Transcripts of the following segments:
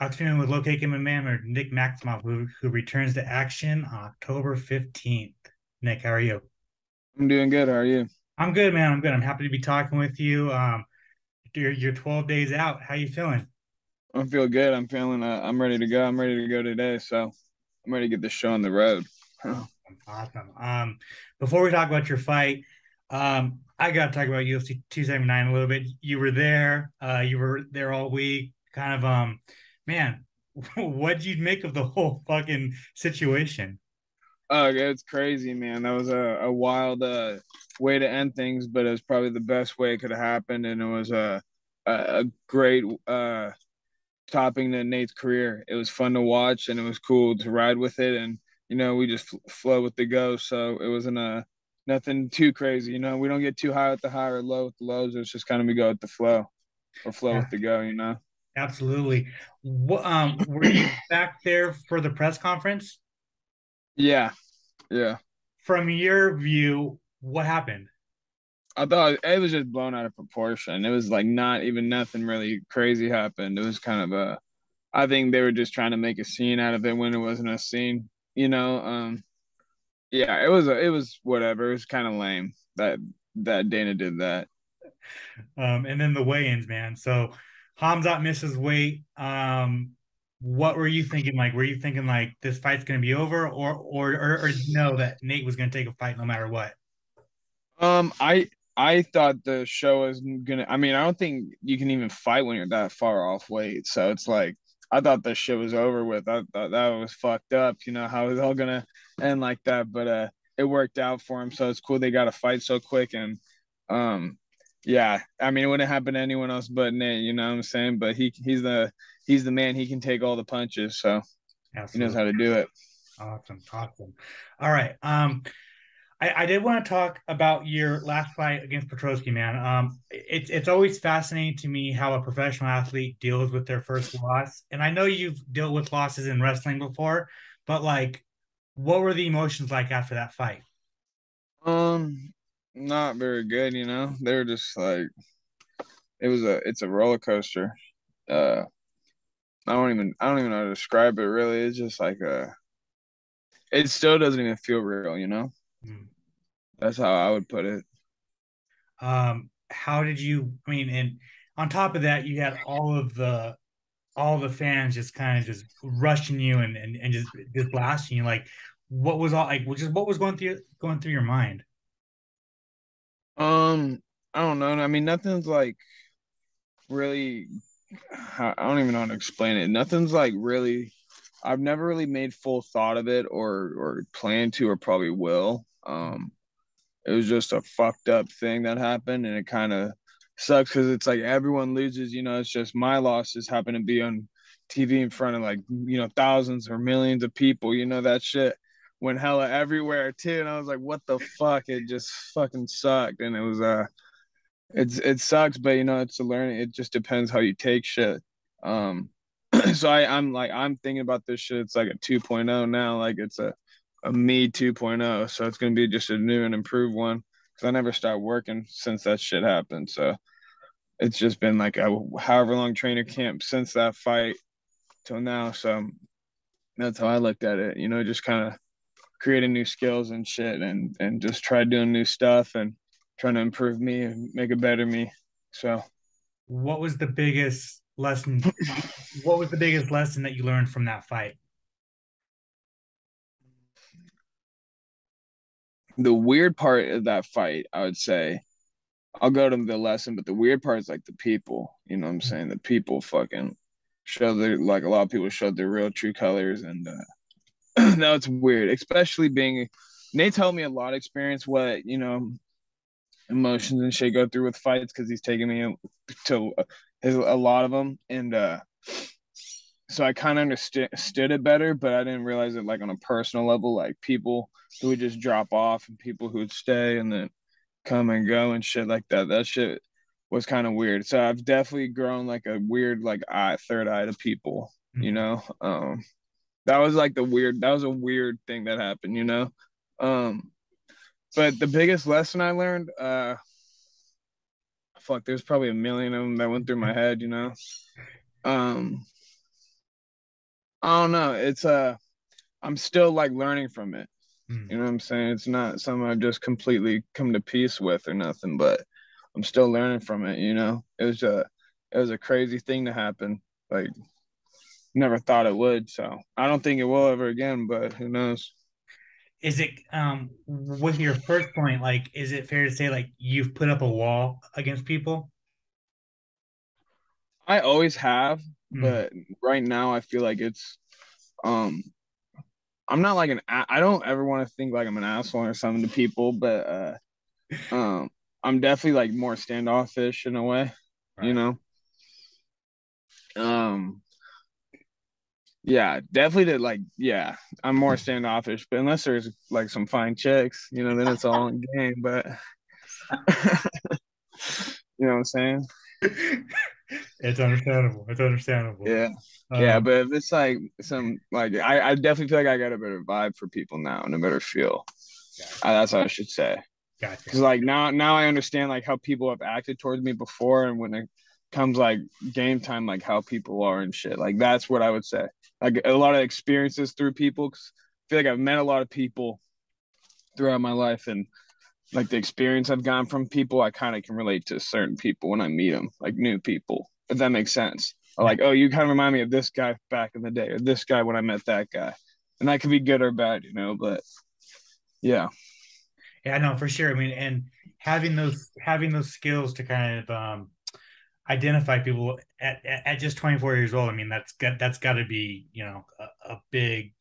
Afternoon with LowKickMMA or Nick Maximov, who returns to action October 15th. Nick, how are you? I'm doing good. How are you? I'm good, man. I'm good. I'm happy to be talking with you. You're 12 days out. How you feeling? I feel good. I'm feeling. I'm ready to go. I'm ready to go today. So I'm ready to get this show on the road. Awesome, awesome. Before we talk about your fight, I got to talk about UFC 279 a little bit. You were there. You were there all week. Kind of, man, what did you make of the whole fucking situation? Oh, yeah, it's crazy, man. That was a wild way to end things, but it was probably the best way it could have happened, and it was a great topping to Nate's career. It was fun to watch, and it was cool to ride with it, and we just flow with the go. So it wasn't nothing too crazy. We don't get too high with the high or low with the lows. It's just kind of we go with the flow or flow Yeah, with the go. absolutely. Were you back there for the press conference? Yeah, yeah. From your view, what happened? I thought it was just blown out of proportion. It was like not even nothing really crazy happened. It was kind of I think they were just trying to make a scene out of it when it wasn't a scene, you know. Yeah, it was whatever. It was kind of lame that Dana did that. And then the weigh-ins, man. So Hamzat misses weight. What were you thinking? Like, were you thinking like this fight's gonna be over, or did you know that Nate was gonna take a fight no matter what? I thought the show was gonna. I mean, I don't think you can even fight when you're that far off weight. So it's like I thought the shit was over with. I thought that was fucked up. How it was all gonna end like that, but it worked out for him. So it's cool they got a fight so quick and um, yeah. I mean, it wouldn't happen to anyone else but Nate. You know what I'm saying? But he's the man. He can take all the punches. So he knows Absolutely. how to do it. Awesome. Awesome. All right. I did want to talk about your last fight against Petrosky, man. It's always fascinating to me how a professional athlete deals with their first loss. And I know you've dealt with losses in wrestling before, but like, what were the emotions like after that fight? Um, Not very good. They're just like it's a roller coaster. Uh, I don't even know how to describe it really. It's just like it still doesn't even feel real. Hmm. That's how I would put it. How did you? I mean, and on top of that, you had all the fans just kind of just rushing you and just blasting you. Like, what was all like? Just what was going through your mind? I don't know. I mean, nothing's like really. I don't even know how to explain it. Nothing's like really. I've never really made full thought of it or plan to or probably will. It was just a fucked up thing that happened, and it kind of sucks because it's like everyone loses. It's just my losses happen to be on TV in front of like thousands or millions of people. That shit went hella everywhere too, and I was like, what the fuck? It just fucking sucked, and it was it sucks, but it's a learning. It just depends how you take shit. Um, so I'm thinking about this shit. It's like a 2.0 now. Like it's a me 2.0. So it's gonna be just a new and improved one. Cause I never stopped working since that shit happened. So it's just been like a however long trainer camp since that fight till now. So that's how I looked at it. Just kind of creating new skills and shit, and just try doing new stuff and trying to improve me and make a better me. So What was the biggest lesson? What was the biggest lesson that you learned from that fight? the weird part of that fight, I would say, I'll go to the lesson, but the weird part is like the people. You know what I'm saying? The people fucking show their like a lot of people showed their real true colors, and now it's weird, especially being. Nate told me a lot of experience what emotions and shit go through with fights because he's taken me to a lot of them, and so I kind of understood it better, but I didn't realize it like on a personal level, like people who would just drop off and people who would stay and then come and go and shit like that. That shit was kind of weird. So I've definitely grown like a weird like third eye to people, you Mhm. know. That was like that was a weird thing that happened. Um but the biggest lesson I learned, fuck, there's probably a million of them that went through my head. Um I don't know. It's I'm still like learning from it. Hmm. You know what I'm saying? It's not something I've just completely come to peace with or nothing, but I'm still learning from it, you know. It was a crazy thing to happen. Like never thought it would, so I don't think it will ever again, but who knows? Is it with your first point, like, is it fair to say like you've put up a wall against people? I always have, Hmm. but right now I feel like it's um I'm not like I don't ever want to think like I'm an asshole or something to people, but I'm definitely like more standoffish in a way, you Right. know. Um yeah, definitely did like yeah, I'm more standoffish, but unless there's like some fine chicks, you know, then it's all in game, but you know what I'm saying? It's understandable. It's understandable. Yeah. Yeah, Um, but if it's like some like I definitely feel like I got a better vibe for people now and a better feel. gotcha. That's what I should say. Because Gotcha. like now I understand like how people have acted towards me before, and when it comes like game time, like how people are and shit. Like that's what I would say. Like a lot of experiences through people. 'Cause I feel like I've met a lot of people throughout my life, and like the experience I've gotten from people, I kind of can relate to certain people when I meet them, like new people. If that makes sense. Or Yeah. like, oh, you kind of remind me of this guy back in the day, or this guy when I met that guy, and that could be good or bad, you know. But yeah, Yeah, no, for sure. I mean, and having those skills to kind of identify people at just 24 years old. I mean, that's got to be, a big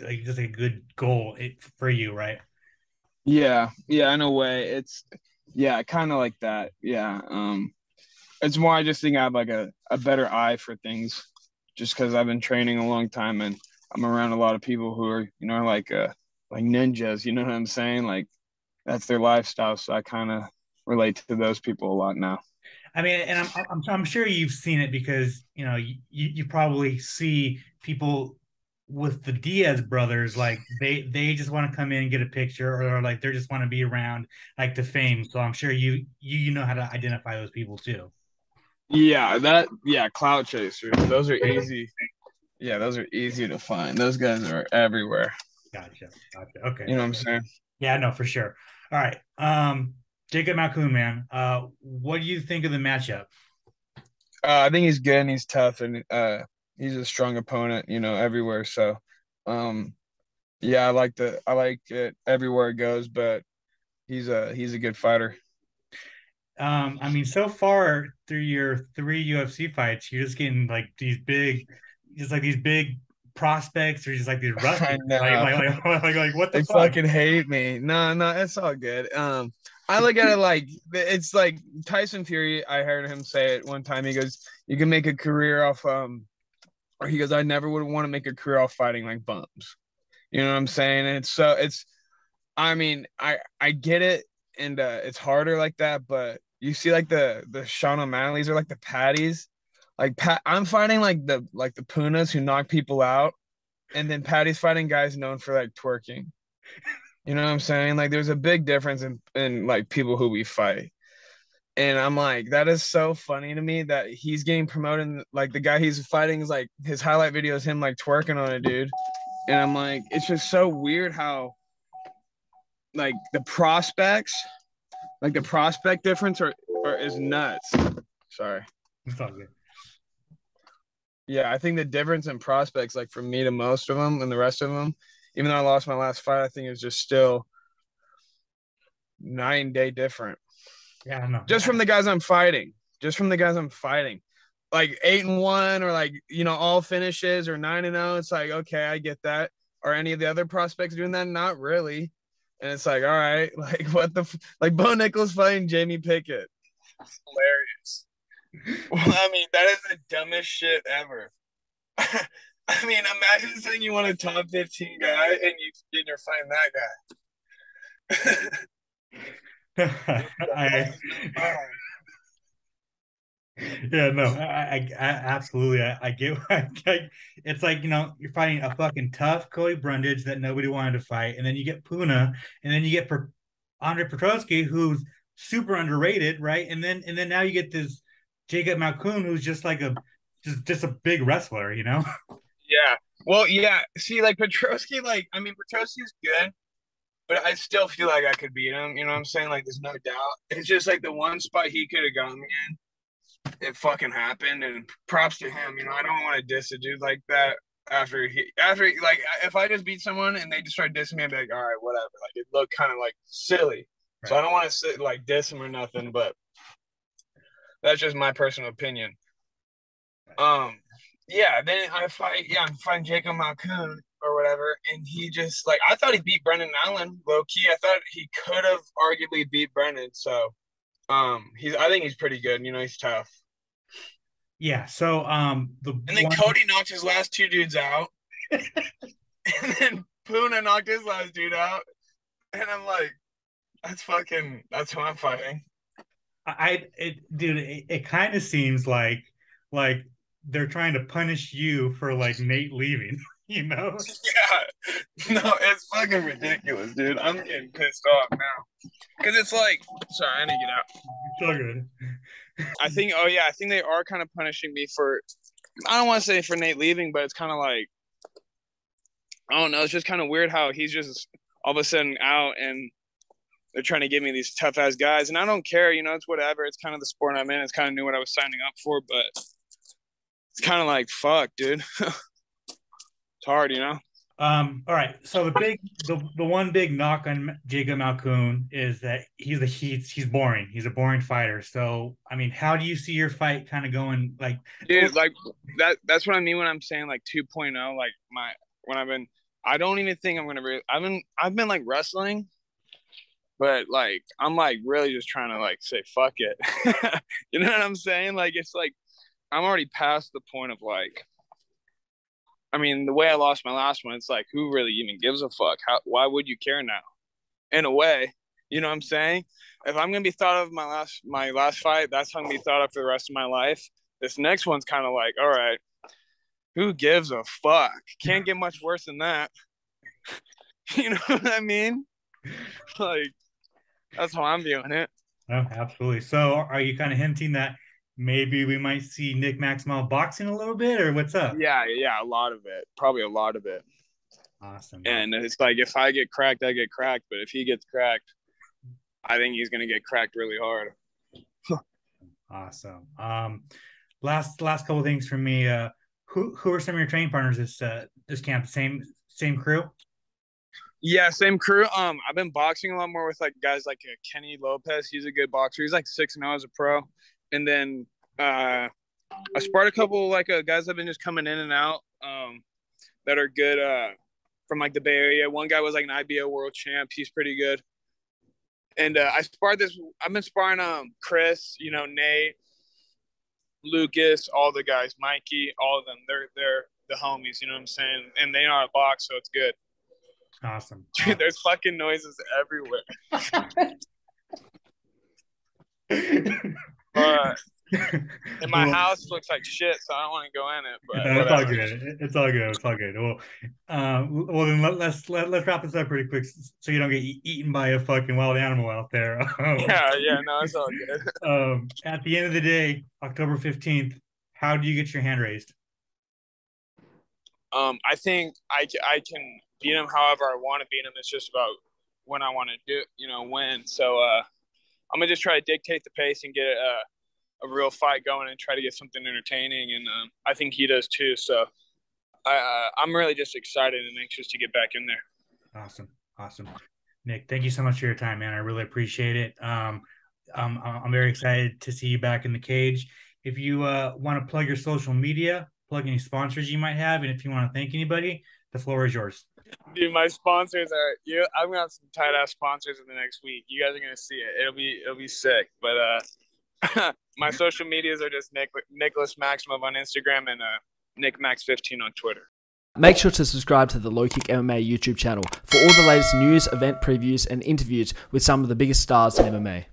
like just a good goal for you, right? yeah, in a way, it's yeah, kind of like that. Yeah, it's more. I just think I have like a better eye for things, just because I've been training a long time and I'm around a lot of people who are like ninjas. You know what I'm saying? Like that's their lifestyle. So I kind of relate to those people a lot now. I mean, and I'm sure you've seen it because you probably see people with the Diaz brothers, like they just want to come in and get a picture, or like they just want to be around like the fame. So I'm sure you know how to identify those people too. Yeah, cloud chasers. Those are easy. Yeah, those are easy to find. Those guys are everywhere. Gotcha, gotcha. Okay, You know what I'm saying? yeah, no, for sure. All right, Jacob Malkoun, man, what do you think of the matchup? I think he's good and he's tough and he's a strong opponent, you know, everywhere. So, um, yeah, I like it everywhere it goes, but he's a good fighter. I mean, so far through your three UFC fights, you're just getting like these big prospects, or just like these I rustics. Like, know. like, like, what the They fuck? fucking hate me. No, it's all good. I look at it like it's like Tyson Fury. I heard him say it one time. He goes, "You can make a career off or he goes, "I never would want to make a career off fighting like bums." You know what I'm saying? And it's I mean, I get it, and it's harder like that. But you see, like the Sean O'Malley's or like the Patties, like I'm fighting like the Punas who knock people out, and then Patty's fighting guys known for like twerking. You know what I'm saying? Like, there's a big difference in like people who we fight. And I'm like, that is so funny to me that he's getting promoted. Like the guy he's fighting is like his highlight video is him like twerking on a dude. And I'm like, it's just so weird how like the prospect difference or is nuts. Sorry. It's all good. Yeah, I think the difference in prospects, like from me to most of them and the rest of them, even though I lost my last fight, I think is just still 9 day different. Yeah, I don't know. Just from the guys I'm fighting. Just from the guys I'm fighting. Like 8-1 or like, you know, all finishes or 9-0. It's like, okay, I get that. Are any of the other prospects doing that? Not really. And it's like, all right, like what like Bo Nichols fighting Jamie Pickett. Hilarious. Well, I mean, that is the dumbest shit ever. I mean, imagine saying you want a top 15 guy and you're fighting that guy. I yeah, no, I absolutely, I get. It's like you're fighting a fucking tough Cody Brundage that nobody wanted to fight, and then you get Puna, and then you get Andre Petroski, who's super underrated, right? And then now you get this Jacob Malkoun, who's just like a just a big wrestler, you know? Yeah. Well, yeah. See, like Petrosky, like I mean, Petrosky's good, but I still feel like I could beat him. You know what I'm saying? Like, there's no doubt. It's just like the one spot he could have got me in, it fucking happened, and props to him. You know, I don't want to diss a dude like that after like if I just beat someone and they just start dissing me, I'd be like, all right, whatever. Like it looked kind of like silly, Right. so I don't want to sit like diss him or nothing, but that's just my personal opinion. Yeah, then I'm fighting Jacob Malkoun or whatever, and he just like I thought he beat Brendan Allen low key. I thought he could have arguably beat Brendan. So I think he's pretty good. You know, he's tough. Yeah. So And then Cody knocked his last two dudes out, and then Puna knocked his last dude out, and I'm like, that's who I'm fighting. Dude, it kind of seems like they're trying to punish you for like Nate leaving, you know? Yeah. No, it's fucking ridiculous, dude. I'm getting pissed off now. Because it's like, sorry, I need to get out. It's all good. I think they are kind of punishing me for, I don't want to say for Nate leaving, but it's kind of like, I don't know. It's just kind of weird how he's just all of a sudden out and they're trying to give me these tough ass guys. And I don't care, you know, it's whatever. It's kind of the sport I'm in. It's kind of knew what I was signing up for, but it's kind of like, fuck, dude. It's hard, you know? All right. So the one big knock on Jacob Malkoun is that he's boring. He's a boring fighter. So I mean, how do you see your fight kind of going? Like, dude, like that's what I mean when I'm saying like 2.0. Like I don't even think I'm gonna. I've been like wrestling, but like I'm like really just trying to like say fuck it. You know what I'm saying? Like it's like I'm already past the point of like. I mean, the way I lost my last one, it's like, who really even gives a fuck? Why would you care now? In a way, you know what I'm saying? If I'm gonna be thought of my last fight, that's how I'm gonna be thought of for the rest of my life. This next one's kind of like, all right, who gives a fuck? Can't get much worse than that. You know what I mean? Like, that's how I'm viewing it. Oh, absolutely. So, are you kind of hinting that maybe we might see Nick Maximov boxing a little bit, or what's up? Yeah, a lot of it. Probably a lot of it. Awesome. And it's like if I get cracked, I get cracked. But if he gets cracked, I think he's gonna get cracked really hard. Awesome. Last couple of things from me. Who are some of your training partners this camp? Same crew? Yeah, same crew. I've been boxing a lot more with like guys like Kenny Lopez. He's a good boxer. He's like 6-0 as a pro. And then I sparred a couple like guys that have been just coming in and out that are good from like the Bay Area. One guy was like an IBO world champ. He's pretty good. And I've been sparring Chris, you know, Nate, Lucas, all the guys, Mikey, all of them. They're the homies, you know what I'm saying? And they know how to box, so it's good. Awesome. Dude, there's fucking noises everywhere. And my house looks like shit, so I don't want to go in it. But it's all good. It's all good. It's all good. Well, then let's wrap this up pretty quick, so you don't get eaten by a fucking wild animal out there. Yeah, no, it's all good. At the end of the day, October 15th, how do you get your hand raised? I think I can beat him however I want to beat him. It's just about when I want to do, you know, when. So I'm gonna just try to dictate the pace and get a real fight going and try to get something entertaining. And I think he does too. So I'm really just excited and anxious to get back in there. Awesome. Nick, thank you so much for your time, man. I really appreciate it. I'm very excited to see you back in the cage. If you want to plug your social media, plug any sponsors you might have, and if you want to thank anybody, the floor is yours. Dude, my sponsors are you. I'm gonna have some tight ass sponsors in the next week. You guys are gonna see it. It'll be sick. But my social medias are just Nicholas Maximov on Instagram and NickMax15 on Twitter. Make sure to subscribe to the LowKick MMA YouTube channel for all the latest news, event previews, and interviews with some of the biggest stars in MMA.